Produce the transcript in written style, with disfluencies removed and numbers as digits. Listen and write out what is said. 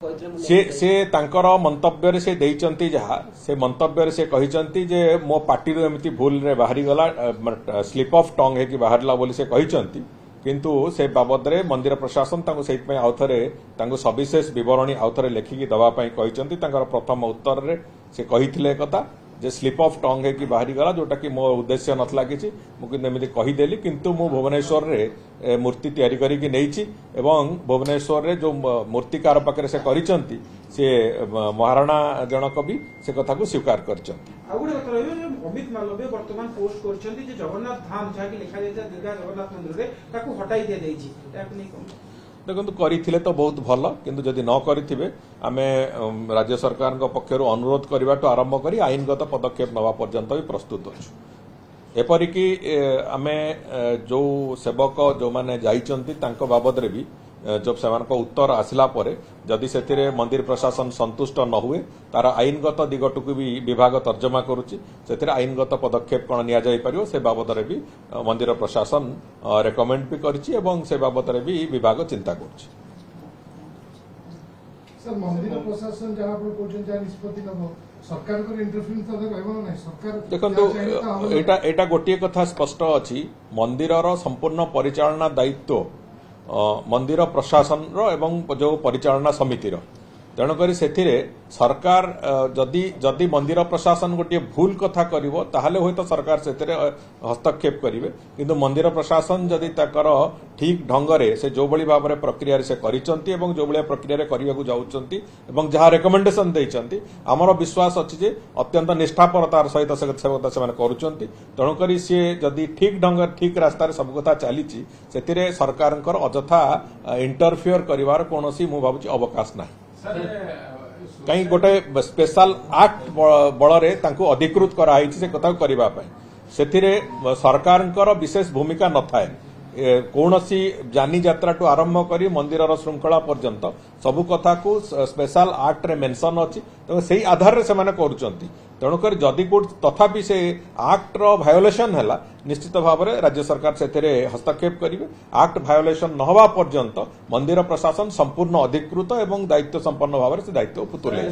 से तांकर मंतव्य से देइचंती जहा से मंतव्य से कहिचंती जे मो पार्टी रो एमिति भूल रे बाहरी गला स्लिप ऑफ टंग है कि बाहरला बोली से कहिचंती किंतु से बाबद रे मंदिर प्रशासन तांको सेइत पय आउथरे तांको सविशेष विवरणी आउथरे लेखिकी दवा पय कहिचंती तांकर प्रथम उत्तर रे से कहिथिले कथा जे स्लिप ऑफ टंग है कि बाहरी गला जोटा कि मो उद्देश्य नथला किछि मु किंतु एमिति कहिदेली किंतु मु भुवनेश्वर रे मूर्ति तयारी करी कि नेइछि एवं भुवनेश्वर रे जो मूर्तिकार पाखरे से करिसंती से महाराणा जनक भी से कथा को स्वीकार करचंती। आ गुडे कथा रहबे अमित मालवीय वर्तमान पोस्ट करचंती जे जगन्नाथ धाम जा कि लिखा जाय दीर्घा जगन्नाथ मंदिर रे ताकू हटाई दे देइछि ताकू नै कोन देखो करिथिले तो बहुत भल किंतु जदि न करिथिबे आमे राज्य सरकार पक्षर अनुरोध करवाटू आरंभ करी आईनगत पदक्षेप नवा पर्यंत भी प्रस्तुत अच्छु एपरिकी आमे जो सेवक जो माने जाइचंती तांको बाबद रे भी जब से उत्तर आसला परे जदि से मंदिर प्रशासन संतुष्ट न हुए तार आईनगत दिगटू भी विभाग तर्जमा करुच्ची से आईनगत पदक्षेप कौन निया जाई परियो से बाबद रे भी मंदिर प्रशासन रेकमेंड भी करछि एवं से बाबद रे भी विभाग चिंता करछि। सर मंदिर प्रशासन जहां पर कोचन जा निष्पत्ति नबो सरकार को इंटरफेरेंस तो कहबो नै सरकार देखंतु एटा गोटिए कथा स्पष्ट अछि मंदिरर संपूर्ण परिचालना दायित्व मंदिर प्रशासन रो एवं जो परिचालना समिति रो तेणुक सरकार जदि जदि मंदिर प्रशासन गोटे भूल कथा करिवो ताहले होय तो सरकार सेतिरे हस्तक्षेप करिवे किंतु मंदिर प्रशासन जदि ताकर ठीक ढंगरे से जो बळी भाबरे प्रक्रिया रे से करिसंती एवं जो बळी प्रक्रिया रे करियाकू जाउचंती एवं जहा रेकमेंडेशन दैचंती हमरो विश्वास अछि जे अत्यंत निष्ठापरतार सहित से माने करूचंती तेणुक से जदि ठीक ढंग ठीक रास्ता रे सब कथा चलीची सेतिरे सरकारनकर अजथा इंटरफियर करिवार कोनोसी मु भाबुची अवकाश नाही। कहीं गोटे स्पेशल एक्ट बल तांको अधिकृत कराई से कथा करबा पय सेथिरे सरकारनकर विशेष भूमिका न थाए कौनसी जानी यात्रा टू आरंभ करी मंदिरर श्रृंखला पर्यंत सबु कथा को स्पेशल एक्ट रे मेंशन अछि तो सेही आधार रे से माने करूचंती तेणुकर जदि कोड तथापि से एक्ट रो वायोलेशन हैला निश्चित भाव में राज्य सरकार सेथिरे हस्तक्षेप करिवे एक्ट वायोलेशन न होवा पर्यंत मंदिर प्रशासन संपूर्ण अधिकृत एवं दायित्व संपन्न भाव से दायित्व तुले।